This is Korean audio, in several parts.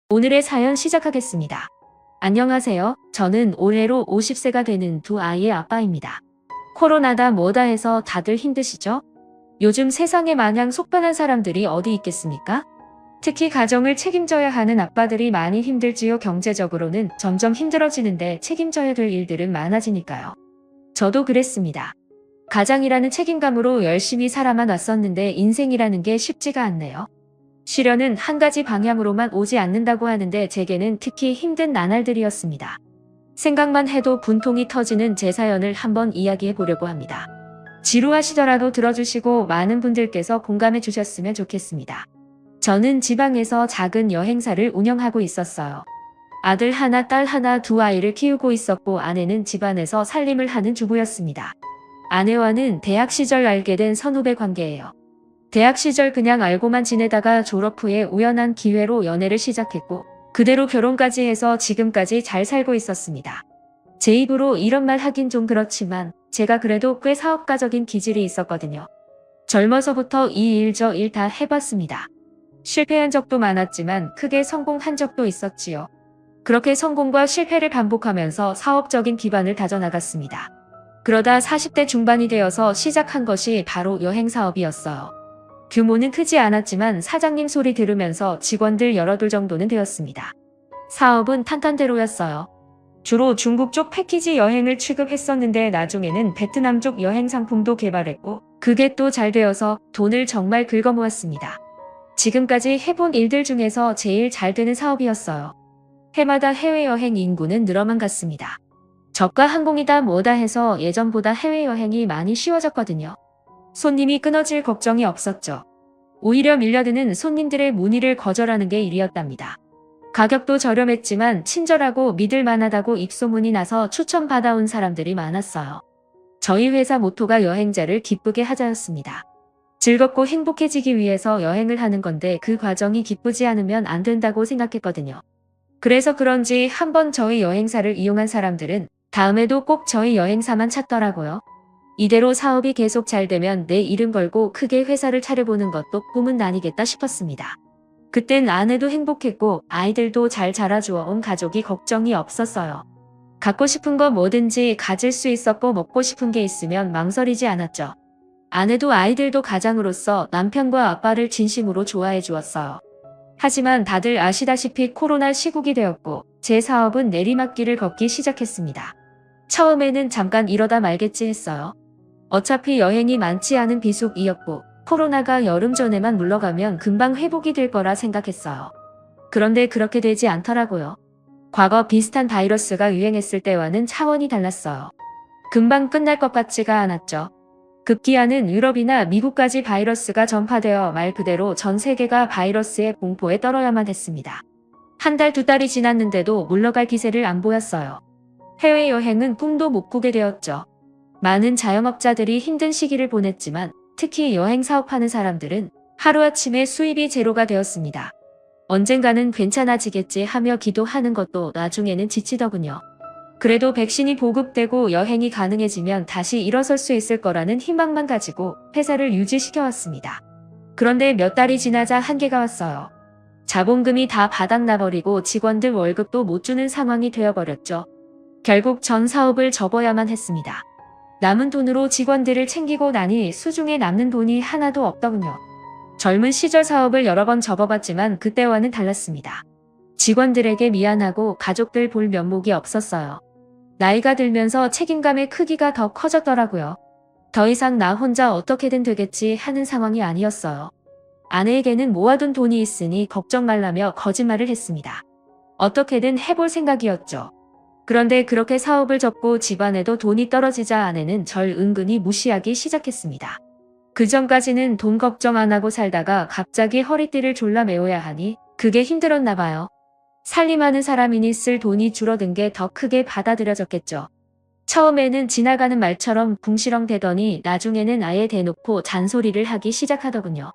오늘의 사연 시작하겠습니다. 안녕하세요. 저는 올해로 50세가 되는 두 아이의 아빠입니다. 코로나다 뭐다 해서 다들 힘드시죠? 요즘 세상에 마냥 속편한 사람들이 어디 있겠습니까? 특히 가정을 책임져야 하는 아빠들이 많이 힘들지요. 경제적으로는 점점 힘들어지는데 책임져야 될 일들은 많아지니까요. 저도 그랬습니다. 가장이라는 책임감으로 열심히 살아만 왔었는데 인생이라는 게 쉽지가 않네요. 시련은 한 가지 방향으로만 오지 않는다고 하는데 제게는 특히 힘든 나날들이었습니다. 생각만 해도 분통이 터지는 제 사연을 한번 이야기해 보려고 합니다. 지루하시더라도 들어주시고 많은 분들께서 공감해 주셨으면 좋겠습니다. 저는 지방에서 작은 여행사를 운영하고 있었어요. 아들 하나, 딸 하나, 두 아이를 키우고 있었고 아내는 집안에서 살림을 하는 주부였습니다. 아내와는 대학 시절 알게 된 선후배 관계예요. 대학 시절 그냥 알고만 지내다가 졸업 후에 우연한 기회로 연애를 시작했고 그대로 결혼까지 해서 지금까지 잘 살고 있었습니다. 제 입으로 이런 말 하긴 좀 그렇지만 제가 그래도 꽤 사업가적인 기질이 있었거든요. 젊어서부터 이 일 저 일 다 해봤습니다. 실패한 적도 많았지만 크게 성공한 적도 있었지요. 그렇게 성공과 실패를 반복하면서 사업적인 기반을 다져나갔습니다. 그러다 40대 중반이 되어서 시작한 것이 바로 여행사업이었어요. 규모는 크지 않았지만 사장님 소리 들으면서 직원들 열어둘 정도는 되었습니다. 사업은 탄탄대로였어요. 주로 중국 쪽 패키지 여행을 취급했었는데 나중에는 베트남 쪽 여행 상품도 개발했고 그게 또 잘 되어서 돈을 정말 긁어모았습니다. 지금까지 해본 일들 중에서 제일 잘 되는 사업이었어요. 해마다 해외여행 인구는 늘어만 갔습니다. 저가 항공이다 뭐다 해서 예전보다 해외여행이 많이 쉬워졌거든요. 손님이 끊어질 걱정이 없었죠. 오히려 밀려드는 손님들의 문의를 거절하는 게 일이었답니다. 가격도 저렴했지만 친절하고 믿을 만하다고 입소문이 나서 추천받아온 사람들이 많았어요. 저희 회사 모토가 여행자를 기쁘게 하자였습니다. 즐겁고 행복해지기 위해서 여행을 하는 건데 그 과정이 기쁘지 않으면 안 된다고 생각했거든요. 그래서 그런지 한번 저희 여행사를 이용한 사람들은 다음에도 꼭 저희 여행사만 찾더라고요. 이대로 사업이 계속 잘 되면 내 이름 걸고 크게 회사를 차려보는 것도 꿈은 아니겠다 싶었습니다. 그땐 아내도 행복했고 아이들도 잘 자라주어 온 가족이 걱정이 없었어요. 갖고 싶은 거 뭐든지 가질 수 있었고 먹고 싶은 게 있으면 망설이지 않았죠. 아내도 아이들도 가장으로서 남편과 아빠를 진심으로 좋아해 주었어요. 하지만 다들 아시다시피 코로나 시국이 되었고 제 사업은 내리막길을 걷기 시작했습니다. 처음에는 잠깐 이러다 말겠지 했어요. 어차피 여행이 많지 않은 비수기였고 코로나가 여름 전에만 물러가면 금방 회복이 될 거라 생각했어요. 그런데 그렇게 되지 않더라고요. 과거 비슷한 바이러스가 유행했을 때와는 차원이 달랐어요. 금방 끝날 것 같지가 않았죠. 급기야는 유럽이나 미국까지 바이러스가 전파되어 말 그대로 전 세계가 바이러스의 공포에 떨어야만 했습니다. 한 달, 두 달이 지났는데도 물러갈 기세를 안 보였어요. 해외여행은 꿈도 못 꾸게 되었죠. 많은 자영업자들이 힘든 시기를 보냈지만 특히 여행 사업하는 사람들은 하루아침에 수입이 제로가 되었습니다. 언젠가는 괜찮아지겠지 하며 기도하는 것도 나중에는 지치더군요. 그래도 백신이 보급되고 여행이 가능해지면 다시 일어설 수 있을 거라는 희망만 가지고 회사를 유지시켜왔습니다. 그런데 몇 달이 지나자 한계가 왔어요. 자본금이 다 바닥나버리고 직원들 월급도 못 주는 상황이 되어버렸죠. 결국 전 사업을 접어야만 했습니다. 남은 돈으로 직원들을 챙기고 나니 수중에 남는 돈이 하나도 없더군요. 젊은 시절 사업을 여러 번 접어봤지만 그때와는 달랐습니다. 직원들에게 미안하고 가족들 볼 면목이 없었어요. 나이가 들면서 책임감의 크기가 더 커졌더라고요. 더 이상 나 혼자 어떻게든 되겠지 하는 상황이 아니었어요. 아내에게는 모아둔 돈이 있으니 걱정 말라며 거짓말을 했습니다. 어떻게든 해볼 생각이었죠. 그런데 그렇게 사업을 접고 집안에도 돈이 떨어지자 아내는 절 은근히 무시하기 시작했습니다. 그 전까지는 돈 걱정 안 하고 살다가 갑자기 허리띠를 졸라 메워야 하니 그게 힘들었나 봐요. 살림하는 사람이니 쓸 돈이 줄어든 게 더 크게 받아들여졌겠죠. 처음에는 지나가는 말처럼 궁시렁 대더니 나중에는 아예 대놓고 잔소리를 하기 시작하더군요.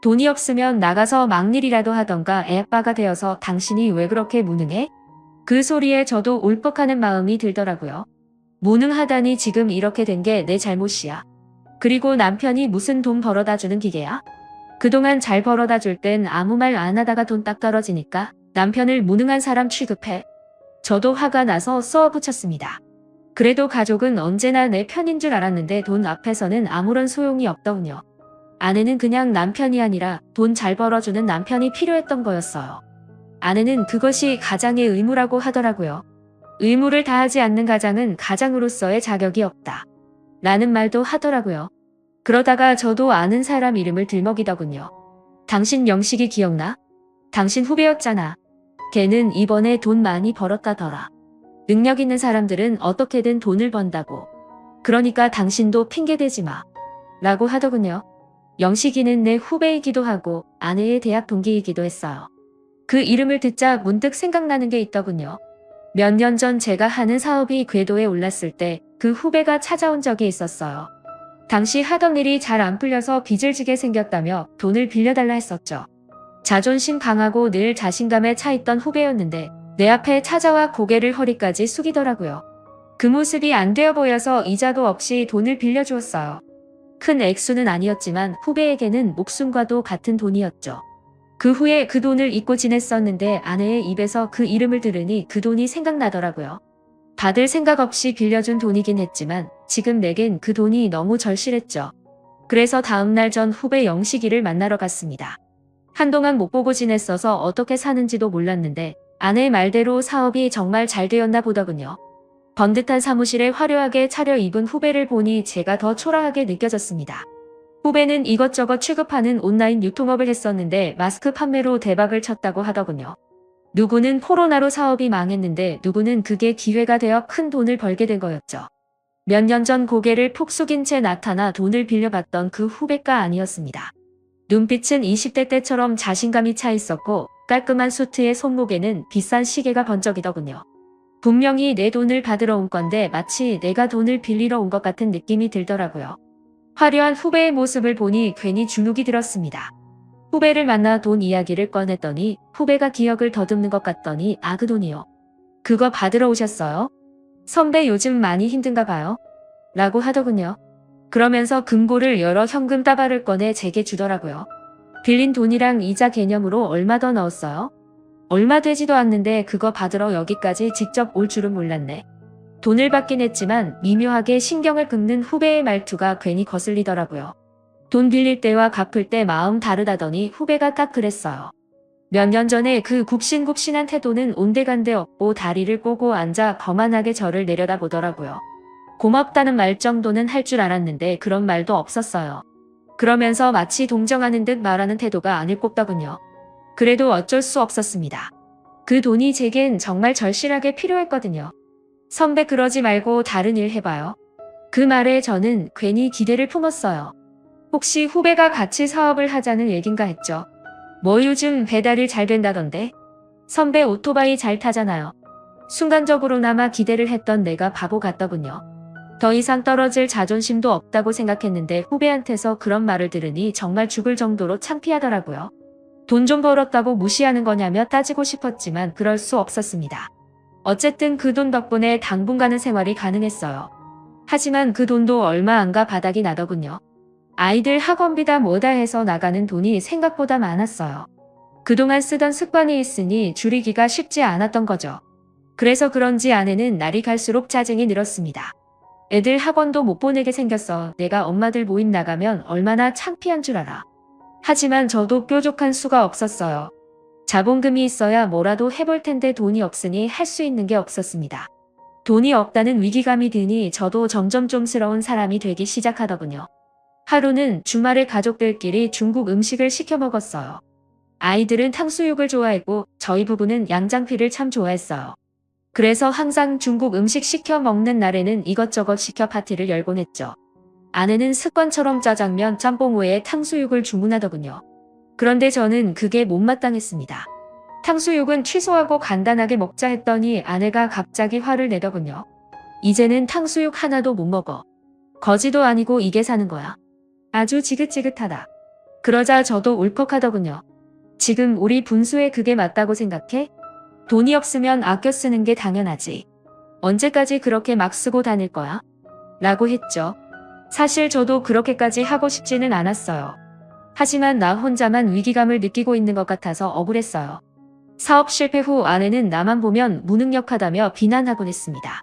돈이 없으면 나가서 막일이라도 하던가 애아빠가 되어서 당신이 왜 그렇게 무능해? 그 소리에 저도 울컥하는 마음이 들더라고요. 무능하다니 지금 이렇게 된 게 내 잘못이야. 그리고 남편이 무슨 돈 벌어다 주는 기계야? 그동안 잘 벌어다 줄 땐 아무 말 안 하다가 돈 딱 떨어지니까 남편을 무능한 사람 취급해. 저도 화가 나서 쏘아붙였습니다. 그래도 가족은 언제나 내 편인 줄 알았는데 돈 앞에서는 아무런 소용이 없더군요. 아내는 그냥 남편이 아니라 돈 잘 벌어주는 남편이 필요했던 거였어요. 아내는 그것이 가장의 의무라고 하더라고요. 의무를 다하지 않는 가장은 가장으로서의 자격이 없다. 라는 말도 하더라고요. 그러다가 저도 아는 사람 이름을 들먹이더군요. 당신 영식이 기억나? 당신 후배였잖아. 걔는 이번에 돈 많이 벌었다더라. 능력 있는 사람들은 어떻게든 돈을 번다고. 그러니까 당신도 핑계대지 마. 라고 하더군요. 영식이는 내 후배이기도 하고 아내의 대학 동기이기도 했어요. 그 이름을 듣자 문득 생각나는 게 있더군요. 몇 년 전 제가 하는 사업이 궤도에 올랐을 때 그 후배가 찾아온 적이 있었어요. 당시 하던 일이 잘 안 풀려서 빚을 지게 생겼다며 돈을 빌려달라 했었죠. 자존심 강하고 늘 자신감에 차 있던 후배였는데 내 앞에 찾아와 고개를 허리까지 숙이더라고요. 그 모습이 안 되어 보여서 이자도 없이 돈을 빌려주었어요. 큰 액수는 아니었지만 후배에게는 목숨과도 같은 돈이었죠. 그 후에 그 돈을 잊고 지냈었는데 아내의 입에서 그 이름을 들으니 그 돈이 생각나더라고요. 받을 생각 없이 빌려준 돈이긴 했지만 지금 내겐 그 돈이 너무 절실했죠. 그래서 다음날 전 후배 영식이를 만나러 갔습니다. 한동안 못 보고 지냈어서 어떻게 사는지도 몰랐는데 아내의 말대로 사업이 정말 잘 되었나 보더군요. 번듯한 사무실에 화려하게 차려입은 후배를 보니 제가 더 초라하게 느껴졌습니다. 후배는 이것저것 취급하는 온라인 유통업을 했었는데 마스크 판매로 대박을 쳤다고 하더군요. 누구는 코로나로 사업이 망했는데 누구는 그게 기회가 되어 큰 돈을 벌게 된 거였죠. 몇 년 전 고개를 푹 숙인 채 나타나 돈을 빌려받던 그 후배가 아니었습니다. 눈빛은 20대 때처럼 자신감이 차 있었고 깔끔한 수트의 손목에는 비싼 시계가 번쩍이더군요. 분명히 내 돈을 받으러 온 건데 마치 내가 돈을 빌리러 온 것 같은 느낌이 들더라고요. 화려한 후배의 모습을 보니 괜히 주눅이 들었습니다. 후배를 만나 돈 이야기를 꺼냈더니 후배가 기억을 더듬는 것 같더니 그 돈이요. 그거 받으러 오셨어요? 선배 요즘 많이 힘든가 봐요. 라고 하더군요. 그러면서 금고를 열어 현금 다발을 꺼내 제게 주더라고요. 빌린 돈이랑 이자 개념으로 얼마 더 넣었어요? 얼마 되지도 않는데 그거 받으러 여기까지 직접 올 줄은 몰랐네. 돈을 받긴 했지만 미묘하게 신경을 긁는 후배의 말투가 괜히 거슬리더라고요. 돈 빌릴 때와 갚을 때 마음 다르다더니 후배가 딱 그랬어요. 몇 년 전에 그 굽신굽신한 태도는 온데간데 없고 다리를 꼬고 앉아 거만하게 저를 내려다보더라고요. 고맙다는 말 정도는 할 줄 알았는데 그런 말도 없었어요. 그러면서 마치 동정하는 듯 말하는 태도가 안을 꼽더군요. 그래도 어쩔 수 없었습니다. 그 돈이 제겐 정말 절실하게 필요했거든요. 선배 그러지 말고 다른 일 해봐요. 그 말에 저는 괜히 기대를 품었어요. 혹시 후배가 같이 사업을 하자는 얘긴가 했죠. 뭐 요즘 배달일 잘 된다던데? 선배 오토바이 잘 타잖아요. 순간적으로나마 기대를 했던 내가 바보 같더군요. 더 이상 떨어질 자존심도 없다고 생각했는데 후배한테서 그런 말을 들으니 정말 죽을 정도로 창피하더라고요. 돈 좀 벌었다고 무시하는 거냐며 따지고 싶었지만 그럴 수 없었습니다. 어쨌든 그 돈 덕분에 당분간은 생활이 가능했어요. 하지만 그 돈도 얼마 안 가 바닥이 나더군요. 아이들 학원비다 뭐다 해서 나가는 돈이 생각보다 많았어요. 그동안 쓰던 습관이 있으니 줄이기가 쉽지 않았던 거죠. 그래서 그런지 아내는 날이 갈수록 짜증이 늘었습니다. 애들 학원도 못 보내게 생겼어. 내가 엄마들 모임 나가면 얼마나 창피한 줄 알아. 하지만 저도 뾰족한 수가 없었어요. 자본금이 있어야 뭐라도 해볼 텐데 돈이 없으니 할 수 있는 게 없었습니다. 돈이 없다는 위기감이 드니 저도 점점 좀스러운 사람이 되기 시작하더군요. 하루는 주말에 가족들끼리 중국 음식을 시켜 먹었어요. 아이들은 탕수육을 좋아했고 저희 부부는 양장피를 참 좋아했어요. 그래서 항상 중국 음식 시켜 먹는 날에는 이것저것 시켜 파티를 열곤 했죠. 아내는 습관처럼 짜장면, 짬뽕 외에 탕수육을 주문하더군요. 그런데 저는 그게 못마땅했습니다. 탕수육은 취소하고 간단하게 먹자 했더니 아내가 갑자기 화를 내더군요. 이제는 탕수육 하나도 못 먹어. 거지도 아니고 이게 사는 거야. 아주 지긋지긋하다. 그러자 저도 울컥하더군요. 지금 우리 분수에 그게 맞다고 생각해? 돈이 없으면 아껴 쓰는 게 당연하지. 언제까지 그렇게 막 쓰고 다닐 거야? 라고 했죠. 사실 저도 그렇게까지 하고 싶지는 않았어요. 하지만 나 혼자만 위기감을 느끼고 있는 것 같아서 억울했어요. 사업 실패 후 아내는 나만 보면 무능력하다며 비난하곤 했습니다.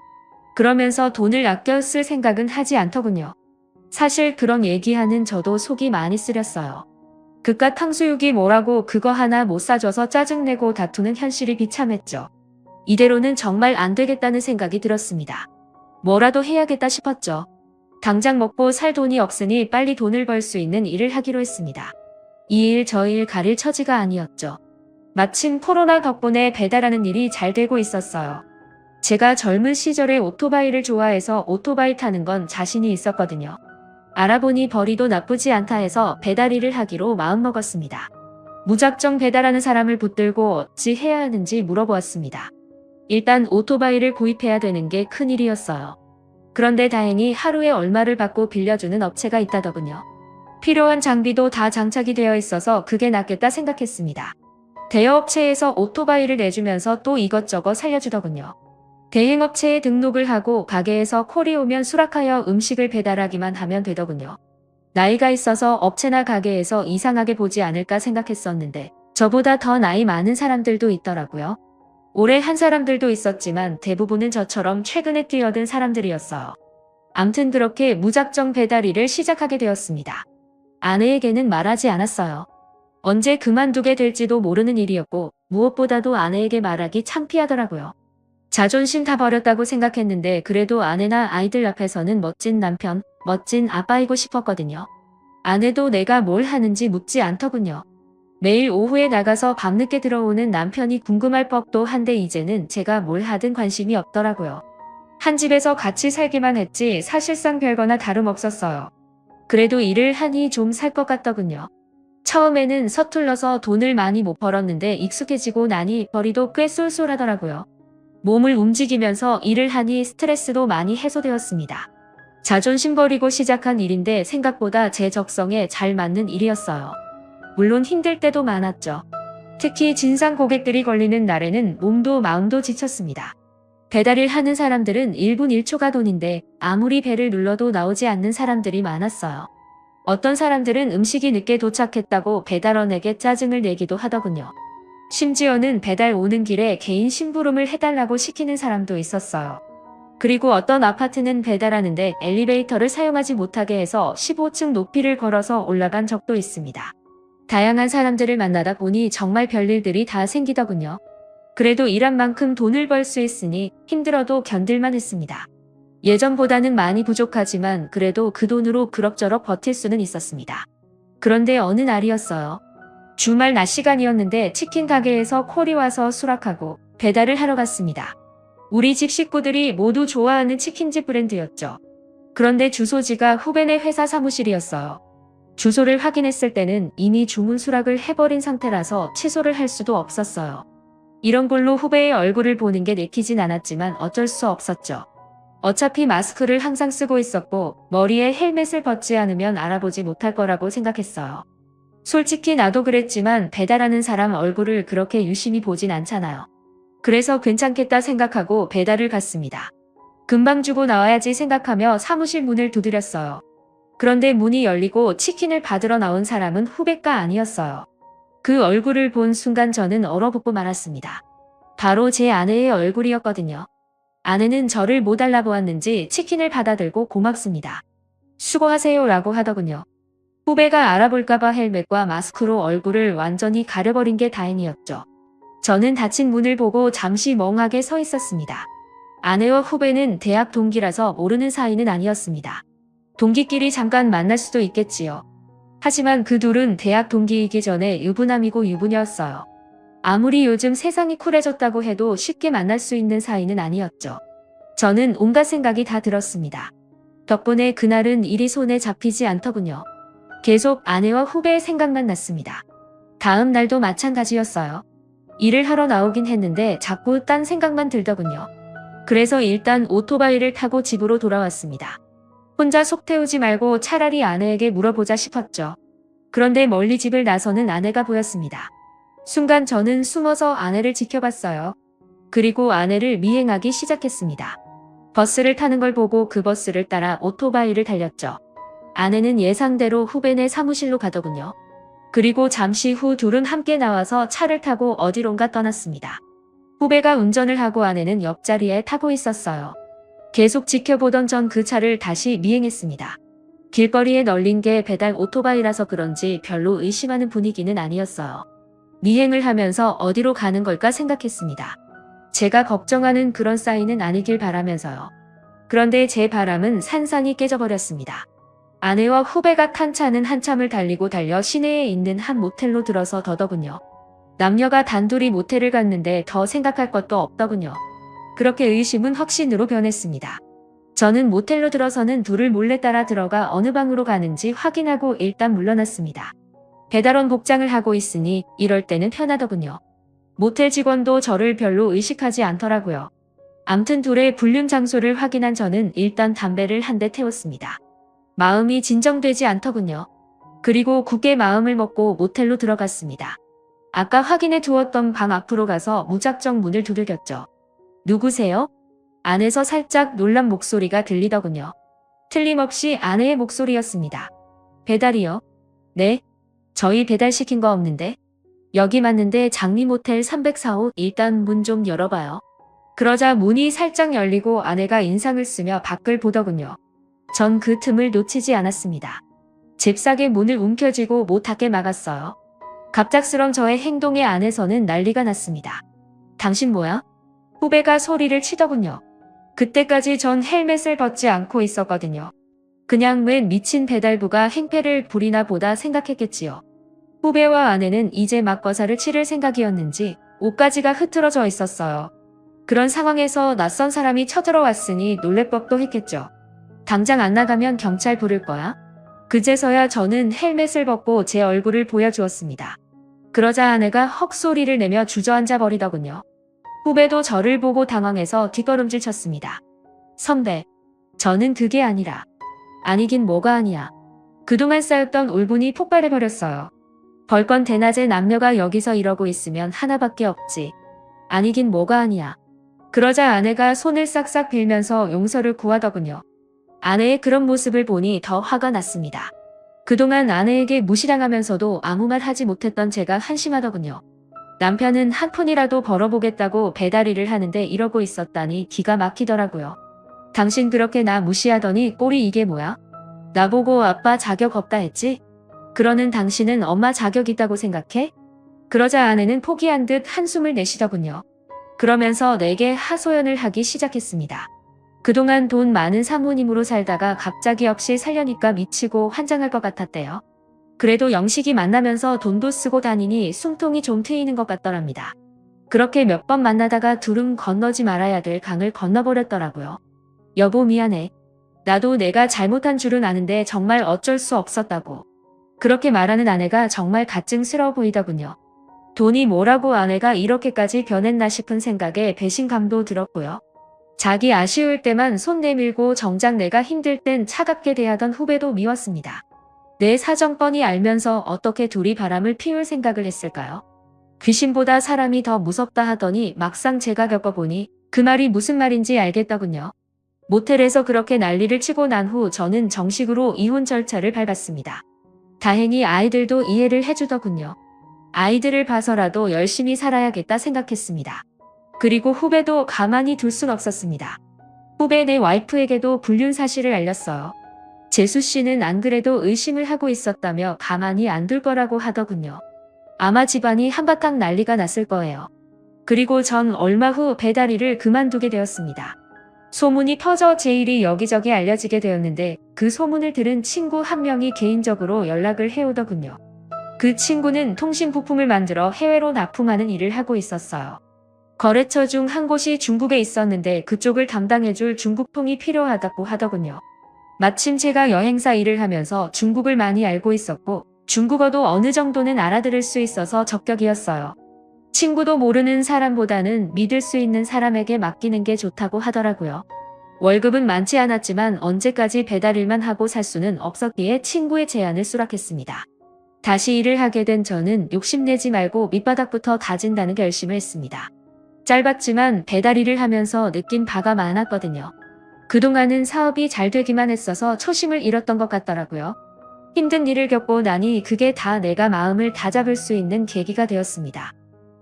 그러면서 돈을 아껴 쓸 생각은 하지 않더군요. 사실 그런 얘기하는 저도 속이 많이 쓰렸어요. 그깟 탕수육이 뭐라고 그거 하나 못 사줘서 짜증내고 다투는 현실이 비참했죠. 이대로는 정말 안 되겠다는 생각이 들었습니다. 뭐라도 해야겠다 싶었죠. 당장 먹고 살 돈이 없으니 빨리 돈을 벌 수 있는 일을 하기로 했습니다. 이 일 저 일 가릴 처지가 아니었죠. 마침 코로나 덕분에 배달하는 일이 잘 되고 있었어요. 제가 젊은 시절에 오토바이를 좋아해서 오토바이 타는 건 자신이 있었거든요. 알아보니 벌이도 나쁘지 않다 해서 배달 일을 하기로 마음먹었습니다. 무작정 배달하는 사람을 붙들고 어찌 해야 하는지 물어보았습니다. 일단 오토바이를 구입해야 되는 게 큰일이었어요. 그런데 다행히 하루에 얼마를 받고 빌려주는 업체가 있다더군요. 필요한 장비도 다 장착이 되어 있어서 그게 낫겠다 생각했습니다. 대여업체에서 오토바이를 내주면서 또 이것저것 살려주더군요. 대행업체에 등록을 하고 가게에서 콜이 오면 수락하여 음식을 배달하기만 하면 되더군요. 나이가 있어서 업체나 가게에서 이상하게 보지 않을까 생각했었는데 저보다 더 나이 많은 사람들도 있더라고요. 오래 한 사람들도 있었지만 대부분은 저처럼 최근에 뛰어든 사람들이었어요. 암튼 그렇게 무작정 배달 일을 시작하게 되었습니다. 아내에게는 말하지 않았어요. 언제 그만두게 될지도 모르는 일이었고 무엇보다도 아내에게 말하기 창피하더라고요. 자존심 다 버렸다고 생각했는데 그래도 아내나 아이들 앞에서는 멋진 남편, 멋진 아빠이고 싶었거든요. 아내도 내가 뭘 하는지 묻지 않더군요. 매일 오후에 나가서 밤늦게 들어오는 남편이 궁금할 법도 한데 이제는 제가 뭘 하든 관심이 없더라고요. 한 집에서 같이 살기만 했지 사실상 별거나 다름없었어요. 그래도 일을 하니 좀 살 것 같더군요. 처음에는 서툴러서 돈을 많이 못 벌었는데 익숙해지고 나니 벌이도 꽤 쏠쏠하더라고요. 몸을 움직이면서 일을 하니 스트레스도 많이 해소되었습니다. 자존심 버리고 시작한 일인데 생각보다 제 적성에 잘 맞는 일이었어요. 물론 힘들 때도 많았죠. 특히 진상 고객들이 걸리는 날에는 몸도 마음도 지쳤습니다. 배달일 하는 사람들은 1분 1초가 돈인데 아무리 배를 눌러도 나오지 않는 사람들이 많았어요. 어떤 사람들은 음식이 늦게 도착했다고 배달원에게 짜증을 내기도 하더군요. 심지어는 배달 오는 길에 개인 심부름을 해달라고 시키는 사람도 있었어요. 그리고 어떤 아파트는 배달하는데 엘리베이터를 사용하지 못하게 해서 15층 높이를 걸어서 올라간 적도 있습니다. 다양한 사람들을 만나다 보니 정말 별일들이 다 생기더군요. 그래도 일한 만큼 돈을 벌 수 있으니 힘들어도 견딜만 했습니다. 예전보다는 많이 부족하지만 그래도 그 돈으로 그럭저럭 버틸 수는 있었습니다. 그런데 어느 날이었어요. 주말 낮 시간이었는데 치킨 가게에서 콜이 와서 수락하고 배달을 하러 갔습니다. 우리 집 식구들이 모두 좋아하는 치킨집 브랜드였죠. 그런데 주소지가 후배네 회사 사무실이었어요. 주소를 확인했을 때는 이미 주문 수락을 해버린 상태라서 취소를 할 수도 없었어요. 이런 걸로 후배의 얼굴을 보는 게 내키진 않았지만 어쩔 수 없었죠. 어차피 마스크를 항상 쓰고 있었고 머리에 헬멧을 벗지 않으면 알아보지 못할 거라고 생각했어요. 솔직히 나도 그랬지만 배달하는 사람 얼굴을 그렇게 유심히 보진 않잖아요. 그래서 괜찮겠다 생각하고 배달을 갔습니다. 금방 주고 나와야지 생각하며 사무실 문을 두드렸어요. 그런데 문이 열리고 치킨을 받으러 나온 사람은 후배가 아니었어요. 그 얼굴을 본 순간 저는 얼어붙고 말았습니다. 바로 제 아내의 얼굴이었거든요. 아내는 저를 못 알아보았는지 치킨을 받아들고 고맙습니다. 수고하세요 라고 하더군요. 후배가 알아볼까봐 헬멧과 마스크로 얼굴을 완전히 가려버린 게 다행이었죠. 저는 닫힌 문을 보고 잠시 멍하게 서 있었습니다. 아내와 후배는 대학 동기라서 모르는 사이는 아니었습니다. 동기끼리 잠깐 만날 수도 있겠지요. 하지만 그 둘은 대학 동기이기 전에 유부남이고 유부녀였어요. 아무리 요즘 세상이 쿨해졌다고 해도 쉽게 만날 수 있는 사이는 아니었죠. 저는 온갖 생각이 다 들었습니다. 덕분에 그날은 일이 손에 잡히지 않더군요. 계속 아내와 후배의 생각만 났습니다. 다음 날도 마찬가지였어요. 일을 하러 나오긴 했는데 자꾸 딴 생각만 들더군요. 그래서 일단 오토바이를 타고 집으로 돌아왔습니다. 혼자 속 태우지 말고 차라리 아내에게 물어보자 싶었죠. 그런데 멀리 집을 나서는 아내가 보였습니다. 순간 저는 숨어서 아내를 지켜봤어요. 그리고 아내를 미행하기 시작했습니다. 버스를 타는 걸 보고 그 버스를 따라 오토바이를 달렸죠. 아내는 예상대로 후배네 사무실로 가더군요. 그리고 잠시 후 둘은 함께 나와서 차를 타고 어디론가 떠났습니다. 후배가 운전을 하고 아내는 옆자리에 타고 있었어요. 계속 지켜보던 전 그 차를 다시 미행했습니다. 길거리에 널린 게 배달 오토바이라서 그런지 별로 의심하는 분위기는 아니었어요. 미행을 하면서 어디로 가는 걸까 생각했습니다. 제가 걱정하는 그런 사인은 아니길 바라면서요. 그런데 제 바람은 산산이 깨져버렸습니다. 아내와 후배가 탄 차는 한참을 달리고 달려 시내에 있는 한 모텔로 들어서 더더군요. 남녀가 단둘이 모텔을 갔는데 더 생각할 것도 없더군요. 그렇게 의심은 확신으로 변했습니다. 저는 모텔로 들어서는 둘을 몰래 따라 들어가 어느 방으로 가는지 확인하고 일단 물러났습니다. 배달원 복장을 하고 있으니 이럴 때는 편하더군요. 모텔 직원도 저를 별로 의식하지 않더라고요. 암튼 둘의 불륜 장소를 확인한 저는 일단 담배를 한 대 태웠습니다. 마음이 진정되지 않더군요. 그리고 굳게 마음을 먹고 모텔로 들어갔습니다. 아까 확인해 두었던 방 앞으로 가서 무작정 문을 두들겼죠. 누구세요? 안에서 살짝 놀란 목소리가 들리더군요. 틀림없이 아내의 목소리였습니다. 배달이요? 네? 저희 배달시킨 거 없는데? 여기 맞는데 장미모텔 304호 일단 문 좀 열어봐요. 그러자 문이 살짝 열리고 아내가 인상을 쓰며 밖을 보더군요. 전 그 틈을 놓치지 않았습니다. 잽싸게 문을 움켜쥐고 못하게 막았어요. 갑작스런 저의 행동에 안에서는 난리가 났습니다. 당신 뭐야? 후배가 소리를 치더군요. 그때까지 전 헬멧을 벗지 않고 있었거든요. 그냥 웬 미친 배달부가 행패를 부리나 보다 생각했겠지요. 후배와 아내는 이제 막 거사를 치를 생각이었는지 옷가지가 흐트러져 있었어요. 그런 상황에서 낯선 사람이 쳐들어왔으니 놀랄 법도 했겠죠. 당장 안 나가면 경찰 부를 거야? 그제서야 저는 헬멧을 벗고 제 얼굴을 보여주었습니다. 그러자 아내가 헉소리를 내며 주저앉아 버리더군요. 후배도 저를 보고 당황해서 뒷걸음질 쳤습니다. 선배, 저는 그게 아니라. 아니긴 뭐가 아니야. 그동안 쌓였던 울분이 폭발해버렸어요. 벌건 대낮에 남녀가 여기서 이러고 있으면 하나밖에 없지. 아니긴 뭐가 아니야. 그러자 아내가 손을 싹싹 빌면서 용서를 구하더군요. 아내의 그런 모습을 보니 더 화가 났습니다. 그동안 아내에게 무시당하면서도 아무 말 하지 못했던 제가 한심하더군요. 남편은 한 푼이라도 벌어보겠다고 배달 일을 하는데 이러고 있었다니 기가 막히더라고요. 당신 그렇게 나 무시하더니 꼴이 이게 뭐야? 나보고 아빠 자격 없다 했지? 그러는 당신은 엄마 자격 있다고 생각해? 그러자 아내는 포기한 듯 한숨을 내쉬더군요. 그러면서 내게 하소연을 하기 시작했습니다. 그동안 돈 많은 사모님으로 살다가 갑자기 없이 살려니까 미치고 환장할 것 같았대요. 그래도 영식이 만나면서 돈도 쓰고 다니니 숨통이 좀 트이는 것 같더랍니다. 그렇게 몇 번 만나다가 둘은 건너지 말아야 될 강을 건너버렸더라고요. 여보 미안해. 나도 내가 잘못한 줄은 아는데 정말 어쩔 수 없었다고. 그렇게 말하는 아내가 정말 가증스러워 보이더군요. 돈이 뭐라고 아내가 이렇게까지 변했나 싶은 생각에 배신감도 들었고요. 자기 아쉬울 때만 손 내밀고 정작 내가 힘들 땐 차갑게 대하던 후배도 미웠습니다. 내 사정 뻔히 알면서 어떻게 둘이 바람을 피울 생각을 했을까요? 귀신보다 사람이 더 무섭다 하더니 막상 제가 겪어보니 그 말이 무슨 말인지 알겠더군요. 모텔에서 그렇게 난리를 치고 난 후 저는 정식으로 이혼 절차를 밟았습니다. 다행히 아이들도 이해를 해주더군요. 아이들을 봐서라도 열심히 살아야겠다 생각했습니다. 그리고 후배도 가만히 둘 순 없었습니다. 후배 내 와이프에게도 불륜 사실을 알렸어요. 재수 씨는 안 그래도 의심을 하고 있었다며 가만히 안 둘 거라고 하더군요. 아마 집안이 한바탕 난리가 났을 거예요. 그리고 전 얼마 후 배달 일을 그만두게 되었습니다. 소문이 퍼져 제 일이 여기저기 알려지게 되었는데 그 소문을 들은 친구 한 명이 개인적으로 연락을 해오더군요. 그 친구는 통신 부품을 만들어 해외로 납품하는 일을 하고 있었어요. 거래처 중 한 곳이 중국에 있었는데 그쪽을 담당해줄 중국통이 필요하다고 하더군요. 마침 제가 여행사 일을 하면서 중국을 많이 알고 있었고 중국어도 어느 정도는 알아들을 수 있어서 적격이었어요. 친구도 모르는 사람보다는 믿을 수 있는 사람에게 맡기는 게 좋다고 하더라고요. 월급은 많지 않았지만 언제까지 배달 일만 하고 살 수는 없었기에 친구의 제안을 수락했습니다. 다시 일을 하게 된 저는 욕심내지 말고 밑바닥부터 다진다는 결심을 했습니다. 짧았지만 배달 일을 하면서 느낀 바가 많았거든요. 그동안은 사업이 잘 되기만 했어서 초심을 잃었던 것 같더라고요. 힘든 일을 겪고 나니 그게 다 내가 마음을 다잡을 수 있는 계기가 되었습니다.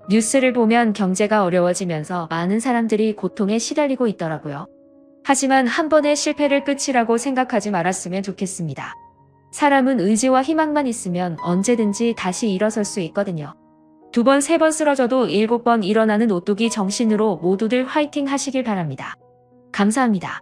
뉴스를 보면 경제가 어려워지면서 많은 사람들이 고통에 시달리고 있더라고요. 하지만 한 번의 실패를 끝이라고 생각하지 말았으면 좋겠습니다. 사람은 의지와 희망만 있으면 언제든지 다시 일어설 수 있거든요. 2번, 3번 쓰러져도 7번 일어나는 오뚜기 정신으로 모두들 화이팅 하시길 바랍니다. 감사합니다.